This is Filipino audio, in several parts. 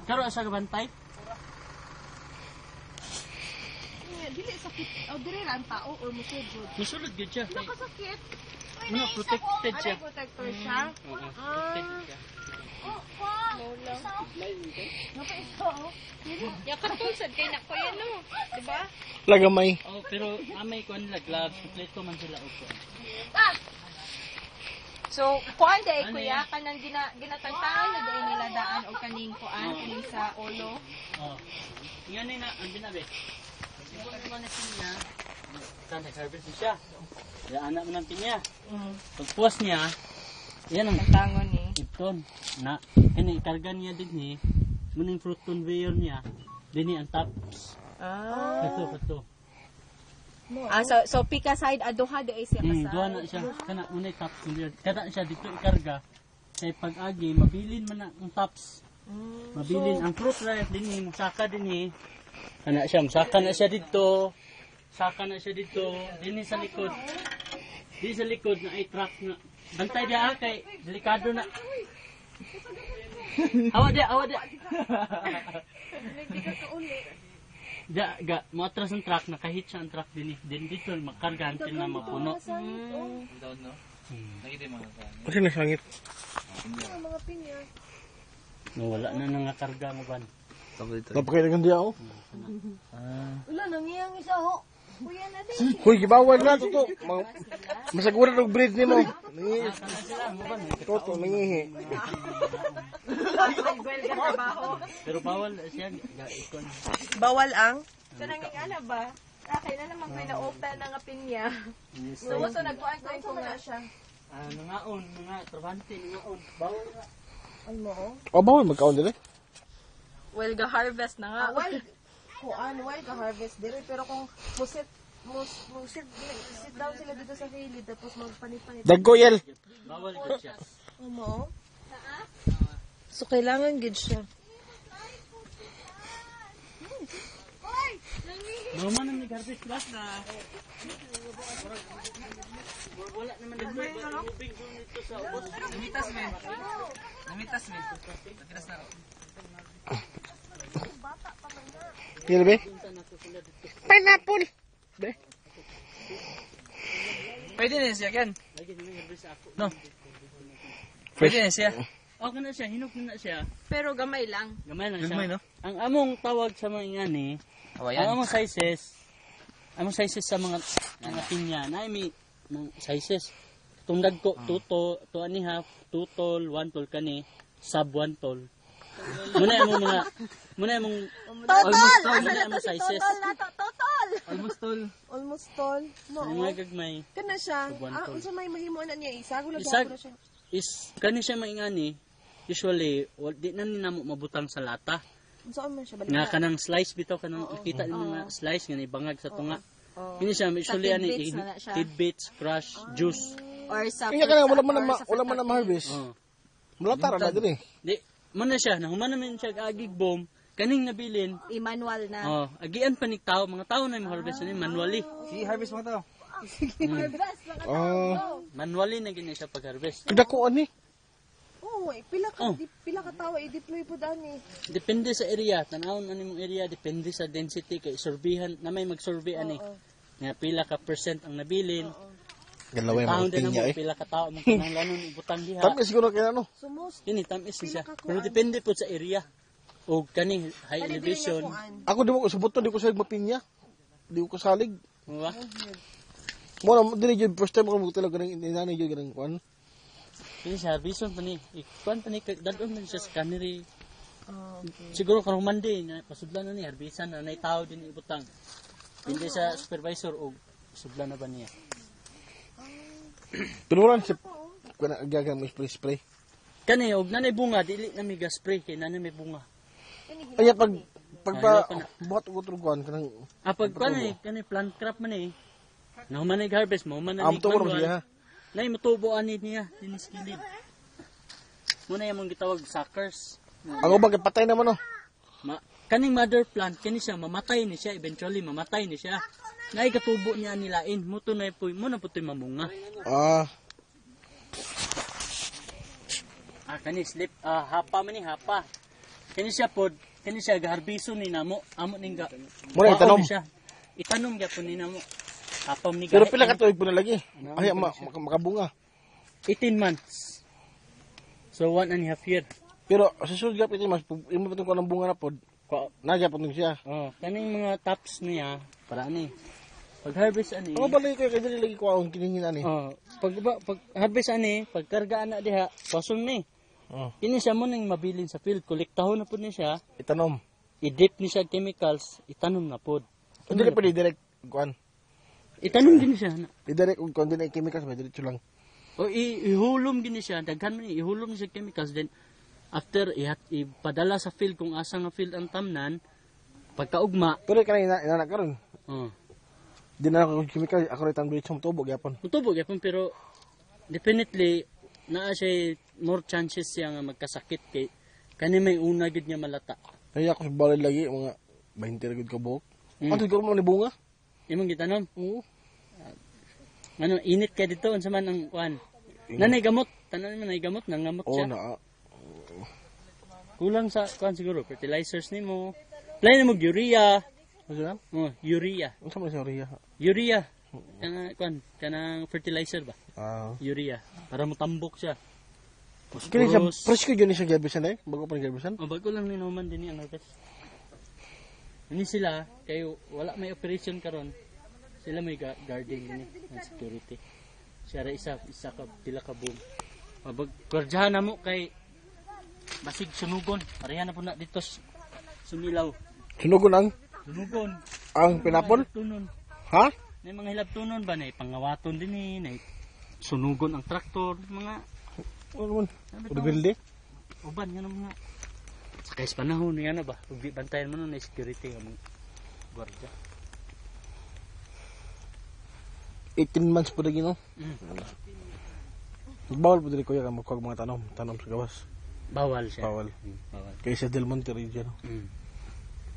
Karo asa gabantay? Dili sakit. O dili ra ang tao or musudod. Musulod gyud siya. Nakasakit. Ano protected siya. Ano protector siya? Oo, protected siya. Yakatulsad kay nako yan no. Diba? Lagamay. Oh, pero amay ko nila gloves, kompleto man sila upo. So, kuan day kuya kanang ginatagtangan na day nila daan o kaning kuan kaning sa ulo. Oh. Yan na ang binabi. Siguro naman na siya. Sana harvest siya. Ya anak mo ng pinya. Pagpuas niya, yan ang Tangon ni. iton na kani ikarga niya din ni muning fruit conveyor niya dinhi ang tops. Kato. So pika side aduha day siya kasay. Duha na siya kana unay tops conveyor. Kada siya dito ikarga kay pag-agi mabilin man ang tops. Mabilin ang fruit ripe dinhi musaka dinhi. Kana siya musaka na siya dito. Saka na siya dito dinhi sa likod. Di sa likod na ay truck na bantay dia kay delikado na. Awa dia. Ga moatras ang truck nakahit siya ang truck din dito makarga until na mapuno. Down no. Nakita mga kan. Kasi nasangit. Mga pinya. No wala na nga karga mo ban. Napakailangan diya ako. Wala nangiyang isa ho. Kuya na din. Huy, gibawal na toto. Masaguran og breed nimo. Nangihi. Kana sila mo ban. Toto, nangihi. Pero bawal siya ga ikon. Bawal ang? So nangingana ba? Kailan naman ko na-open ng pinya. So nagkuhan ko na siya. Nangaon, mga trabante, nangaon. Bawal na. Ano? O, bawal magkaon dili? Well, ga-harvest na nga. Well, ga-harvest dire. Pero kung sit down sila dito sa gilid, tapos magpanit-panit. Dagko yel. Bawal gud siya. Ano? So, kailangan gid siya. Naman ang nag-harvest class na. Wala naman nag-ubing dito sa ubos. Namitas men. Pakiras na. Yel be? Pineapple. Be. Pwede na siya kan. Lagi nang harvest ako. No. Pwede na siya. Okay na siya, hinok na siya. Pero gamay lang. Gamay lang siya. Gamay, no? Ang among tawag sa mga ingani, ang among sizes sa mga pinya, na may sizes. Tungdag ko, 2 and a half, 2 tall, 1 tall kani, sub 1 tall. Muna among sizes. Almost tall. No. Ang mga gagmay. Kana siya. Tall. Unsa may mahimo na niya isa? Isag is kani siya maingani. Usually, di na namo mabutang sa lata. Unsa man siya Nga kanang slice bitaw kanang kita ni mga slice nga ibangag sa tunga. Kini siya usually ani tidbits, crush, juice. Or sa Kanya kana wala man na ma-harvest. Wala tara na dili. Di man na siya nahuman naman siya agig bomb kaning nabilin. i-manual na. Agian pa ni tao, mga tao na harvest ni manually. Si harvest mo to. Manually na gini siya pag-harvest. Dako ani. Pila ka tawo i-deploy po dani. Depende sa area, tanawon ani mong area, depende sa density kay surveyhan na may mag-survey ani. Nga pila ka percent ang nabilin. Galaway Taon mo din pinya mo pila ka tao mong kinahanglanon ibutang diha. Tamis siguro kaya ano. Kini tamis siya. Pero depende po sa area. O kani high elevation. Ako di mo subot to di ko salig mapinya. Di ko salig. Diba? Mo na dili jud first time ko mo talaga ng inani jud ganang kuan. Kini siya bison pa ni. Ikuan pa ni dadon man siya sa cannery. Siguro karong Monday na pasudlan na ni harbisan na nay tao din ibutang. Hindi sa supervisor o sudlan na ba niya. Pero wala si kuna gaga mo spray. Kani og nanay bunga dili na may gas spray kay nanay may bunga. Ay pag buhat ko truguan kanang Pag kani plant crop man eh. Nahuman na harvest mo man na am to mo siya. Nay matubo ani niya dinis kilid. Muna yung gitawag suckers. Ang ubang patay naman oh. Kaning mother plant kani siya mamatay ni siya eventually mamatay ni siya. Nay katubo niya nilain mo to na puy mo na putoy mamunga. Kani slip hapa man ni hapa. kini siya pod, kini siya gaharbiso ni namo, amo ning ga. Mura itanom. siya. Itanom gyapon ni namo. Apam ni Pero gahi. pila ka tuig po na lagi. Ay, makabunga. 18 months. So 1.5 year. Pero sa susunod gap ito, mas imo pa itong bunga na pod. Nagyapon nung siya. Oh, kaning mga tops niya para ani. Pag harvest ani. Ano ba lagi kayo kaya lagi ko akong kiningin ani? Oh, pag harvest ani, pag karga ana diha, pasong ni. Oh. Ini siya mo ning mabilin sa field, kolektahon na pud ni siya, Itanom. i-dip ni siya chemicals, itanom na pud. Hindi pa direct kuan. Itanom din siya na. Direct kung kuan din ay chemicals ba diretso lang. O ihulom gini siya, daghan man ihulom ni siya chemicals then after ipadala sa field kung asa nga field ang tamnan, pagkaugma, Pero kanina ina karon. oh. Di na ako chemical, ako rin tambay sa tubo gyapon. Utubog yapon pero definitely naa siya more chances siya nga magkasakit kay kani may una gid niya malata. Ay ako sa balay lagi mga 20 ra gud ka buok. Mm. Ano siguro mo ni bunga? Imong gitanom. Oo. Ano init ka dito unsa man ang kuan. Nanay gamot, tanan man nay gamot nangamot Oo siya. na. Kulang sa kuan siguro fertilizers nimo. Play nimo urea. Ano yan? Oh, urea. Ano sa mga Ria? Urea. Kanang fertilizer ba? Ah. Urea para motambok siya. Kini siya Phosphorus. fresh ko yun siya gabisan eh. Bago pa gabisan. Oh, bago lang ni Norman din ang harvest. Ini sila kayo wala may operation karon. Sila may guarding ini ng security. Siya ra isa ka pila ka boom. Mabag kwardahan namo kay basig sunugon. Pareha na po na dito sumilaw. Sunugon Sunugon. ang pinapol? Tunon. Ha? May mga hilab tunon ba na pangawaton din ni na sunugon ang traktor mga Ano man? Rebelde? uban nga mga sakay sa panahon nga na ba ug di bantayan mo na security nga mga gwardiya. 18 months po lagi no? Bawal po dili kuya ka magkuha mga tanom sa gawas. Bawal siya. Bawal. Bawal. Kaya sa Del Monte region.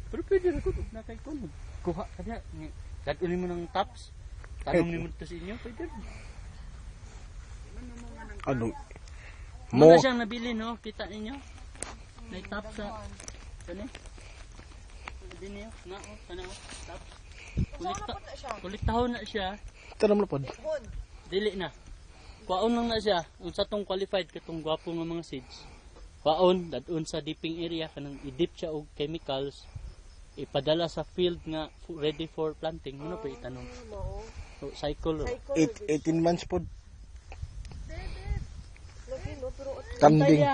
Pero pwede na ko na kay kon. Kuha ka na. Dadulin mo ng tops. Tanong ni mo to sa inyo, pwede. Ano? Mo na siyang nabili no, kita ninyo. May top sa kani. Din niyo, na oh, kana oh, tops. Kuliktahon na siya. Tanom na pod. Dili na. Kwaon lang na siya. Unsa tong qualified katong gwapo nga mga seeds. Kwaon dadun sa dipping area kanang i-dip siya og chemicals. Ipadala sa field nga ready for planting. Ano pa itanong? So, cycle. 18 months pod. Lagi no, pero... Tanding.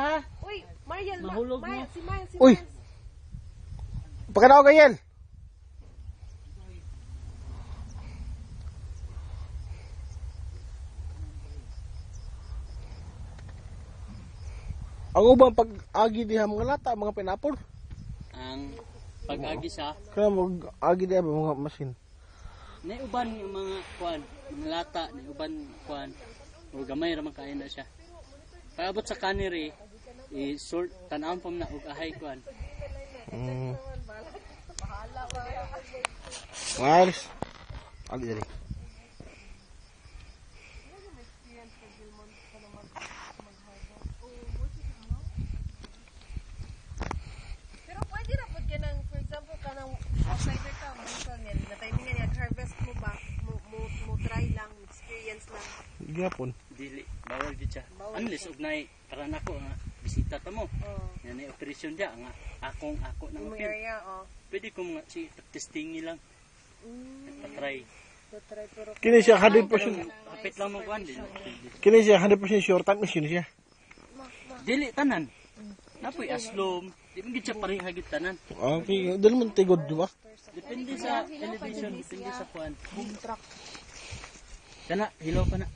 Uy, Mariel, Mahulog mo. Si Miles. Uy! Pakanaw kayel! Ang ubang pag-agi diha mga lata, mga pinapol. Ang pag-agi sa Kaya mag-agi diha mga masin. na uban yung mga kuan, mga lata, na uban kuan, o gamay ra man kain na siya. Paabot sa kaniri, i-sort tan-aw pa na og ahay kuan. Miles. Agi dali. Pero pwede na po kanang, for example, kanang outsider ka, mental niya, na timing nga harvest mo ba, mo try lang, experience lang. Gyapon. Dili, bawal gid siya. Unless og nay para nako nga bisita ta mo. Oh, Yan ay operasyon dia nga ako nang yung field. area, oh. Pwede ko mga si testing lang. Try. So try, pero Kini siya 100%. Kapit lang mo kuan din. Kini siya 100% sure time machine siya. Dili tanan. Napoy aslom. Di man gid siya pareha gid tanan. Okay, dali man tigod, di ba? Depende sa television, depende sa kuan. Kana hilaw pa na.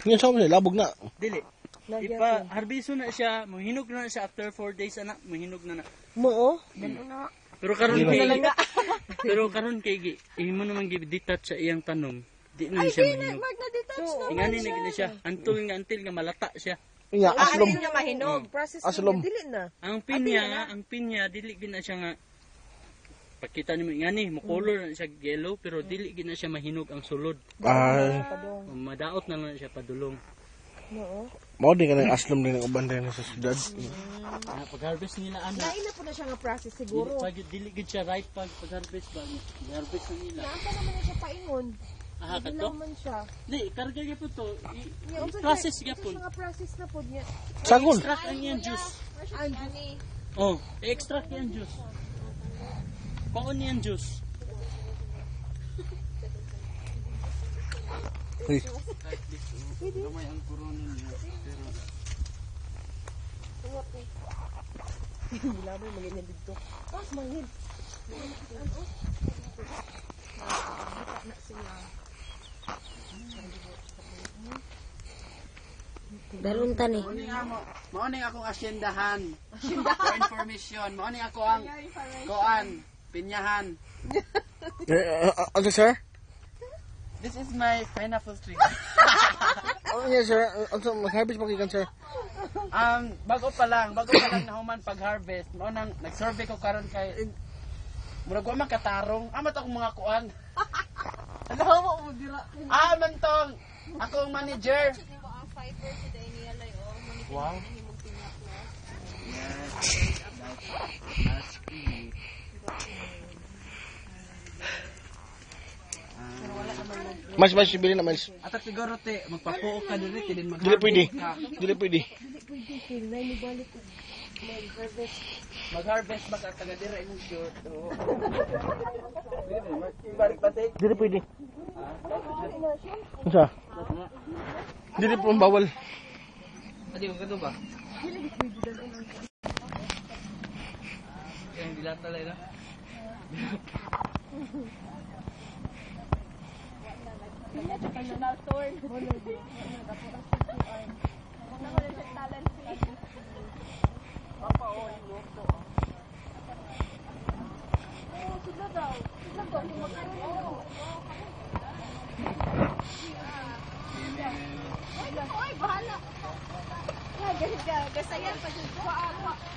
Ngayon sa mga labog na. Dili. Ipa harbiso na siya, mohinog na siya after 4 days ana, mohinog na na. mo, ganun na. Pero karon kay pero karon kay imo naman gi-detach sa iyang tanom. Di na siya mahinog. Mag-na-detach na. Ingani na gid siya. Until nga malata siya. Nga, aslom. Niya mahinog. Process Aslom. niya, dili na. Ang pinya dili gid na siya nga pakita nimo ingani mo color na siya yellow pero dili gid na siya mahinog ang sulod. Ay. Madaot na lang siya padulong. Oo. Mao din ka ng aslom din ng uban din sa syudad. Pag-harvest nila ana. Lain na po na siya nga process siguro. Pag dili gid siya right pag-harvest ba. Harvest na nila. Nasa naman na siya paingon. Aha Hindi kato. naman siya. Di karga gyud to. Niya, unsa Process siya- gyapon. unsa siya nga process na po niya. Sagol. Extract ang iyang juice. Oh, extract yung juice. Paon yung juice. Uy. Gamay ang corona niya. Pero Laboy magiging dito. Mas mangin. Na sila. Darunta ni. Mao ning akong asyendahan. For information, mao ning ako ang koan, pinyahan. Ano sir? This is my pineapple tree. Ano niya sir? Ano mag-harvest pa kikan sir? Bago pa lang nahuman pag-harvest. Mao nang nag-survey ko karon kay murag wa man katarong. Amat akong mga kuan. Ano mo dira? Mantong akong manager. wow. Mas bilhin na mas. Atat siguro te magpapuo ka diri kay din Dili pwede. mag-harvest ka. Dili pwede. Mag-harvest ba ka taga diri imong shoot. Balik patik. Dili pwede. Unsa? Dili po bawal. Adi ko kato ba? Yung dilata lang na.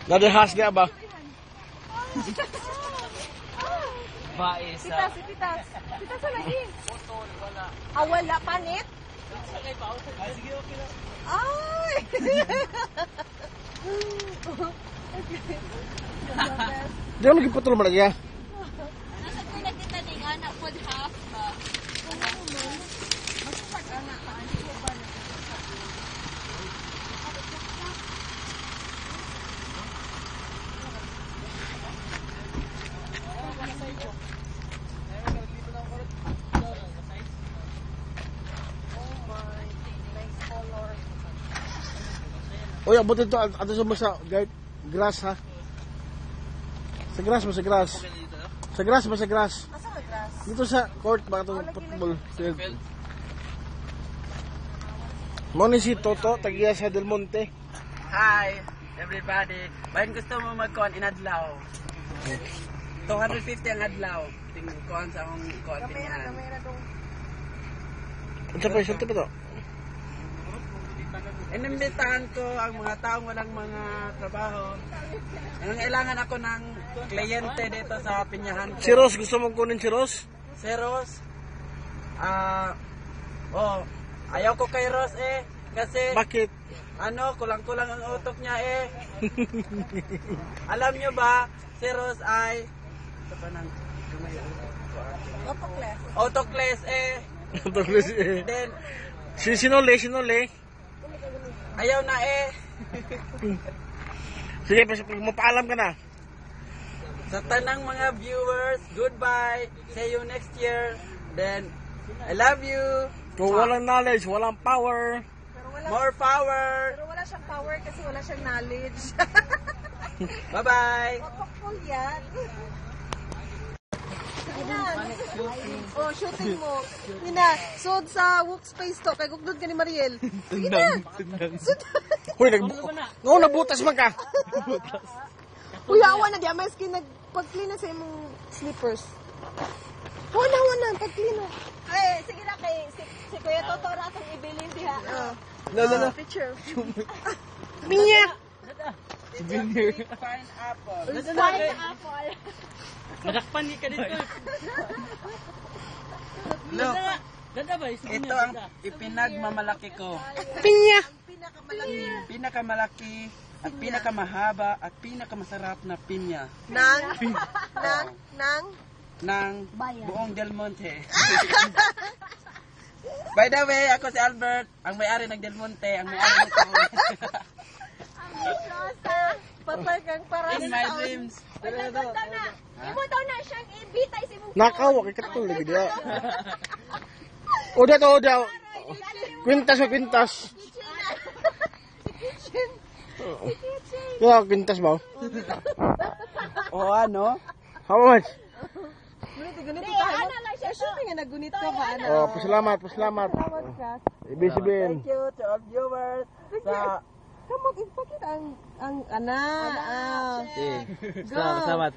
Nadahas niya ba? Bae sa... Titas, titas. Titas sa lagi. Wala panit? Ay! Di ako lagi putol mo lagi ha? Nasa ko nakita ni anak pod half ba. Uy, abot ito. Ato sa mga guard. Grass ha? Sa grass mo, sa grass. Sa grass mo, sa grass. Asa may grass? Dito sa court ba itong football field. Mo ni si Toto, tagiya sa Del Monte. Hi everybody. Bayan gusto mo mag-kuan inadlaw. 250 ang adlaw. Tingnan kuan sa akong kuan pinyahan. Kamay na dong. Ano sa presyo pa to? Inimbitahan ko ang mga taong walang mga trabaho. Nangailangan ako ng kliyente dito sa pinyahan ko. Si Ross, gusto mong kunin si Ross? Si Ross, ayaw ko kay Ross kasi Bakit? kulang-kulang ang utok niya Alam nyo ba, si Ross ay, ito pa nang Otokles. autoclass Tulis eh. then Sinole. ayaw na Sige, mapaalam ka na. Sa tanang mga viewers, goodbye, see you next year, then I love you, Kung walang knowledge, walang power. Pero wala, more power, pero wala siyang power kasi wala siyang knowledge. bye bye. Otokpol yan. Oh, shooting mo. Ina, sud sa workspace to. Kay gugdod ka ni Mariel. Sige na. Hoy, nabutas man ka. Uy, awa na di. Mas pag-clean na sa imong slippers. Wala. Pag-clean na. Ay, sige na kay si Kuya Toto ra akong ibilin diha. No. Picture. Minya. Pineapple. Pineapple. Madakpan ni ka dito. Look, Dada ba? ito ang ipinagmamalaki ko. Pinya. Pinakamalaki at pinakamahaba at pinakamasarap na pinya ng buong Del Monte. By the way, ako si Albert, ang may-ari ng Del Monte, ang may-ari ng taon. Patay kang para In my dreams. Imo daw na siyang ibitay si mo. Nakaw, kay katong lagi dia. Oda to, oda. Kwintas mo, kwintas. Yeah, kwintas ba? O ano? How much? Ganito tayo. Siyempre nga nagunit ka ba? Oh, pasalamat. Salamat ka. Ibig sabihin. Thank you to all viewers sa... Kamu, ipakit ang anak. Salamat.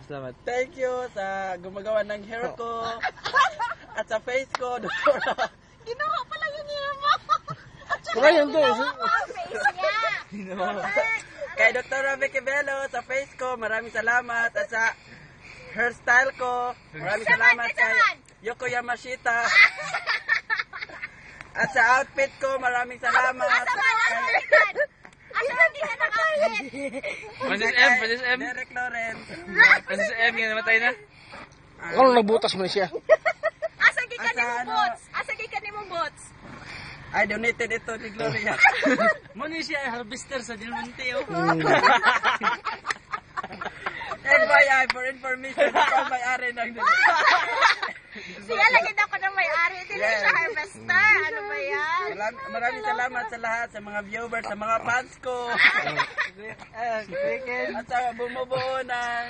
Thank you sa gumagawa ng hair ko at sa face ko. Doktora. Ginawa pala yun niya mo. Kaya yun to. Kay Dr. Vicky Bello sa face ko, maraming salamat. At sa hairstyle ko, maraming salamat kay Yoko Yamashita. At sa outfit ko, maraming salamat kay Francis M. Derek Lawrence. Francis M. Yung namatay na. Ano nagbutas mo siya? Asa gikan nimo bots? I donated ito ni Gloria. Muna siya harvester sa Del Monte. FYI, for information, ito ang may-ari ng Siya lagi daw ko na may-ari. Dili siya harvester. Ano ba yan? Maraming salamat sa lahat, sa mga viewers, sa mga fans ko. At sa bumubuo ng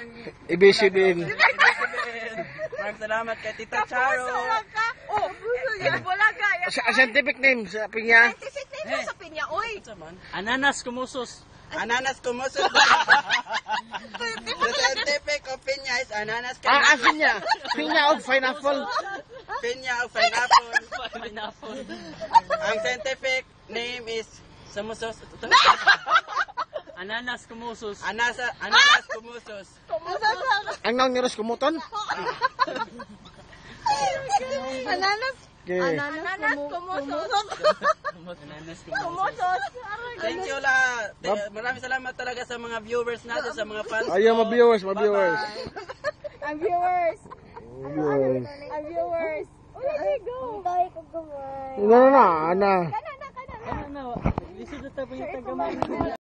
Ibig sabihin. Maraming salamat kay Tita Charo. Oh, bulaga. Sa scientific name sa pinya. Scientific name mo sa pinya, oy. Ananas kumusos. Ananas kumusos. The scientific opinion is ananas Ah, kumusos. pinya. Pinya of pineapple. Pinya o pineapple. Ang scientific name is sumusos. Ananas kumusos. Ananas kumusos. Ang nang niros kumuton. Ananas. Okay. Ananas kumusos. Ananas kumusos. Kumusos. Thank you lahat. Maraming salamat talaga sa mga viewers natin, sa mga fans. Ayaw, ma-viewers, ma-viewers. Ang viewers. Ma-viewers. Ang viewers. Uy, go. Dahil ko gumay. Ano na, ana. Kana. Ano? Lisod na tayo yung tagamay.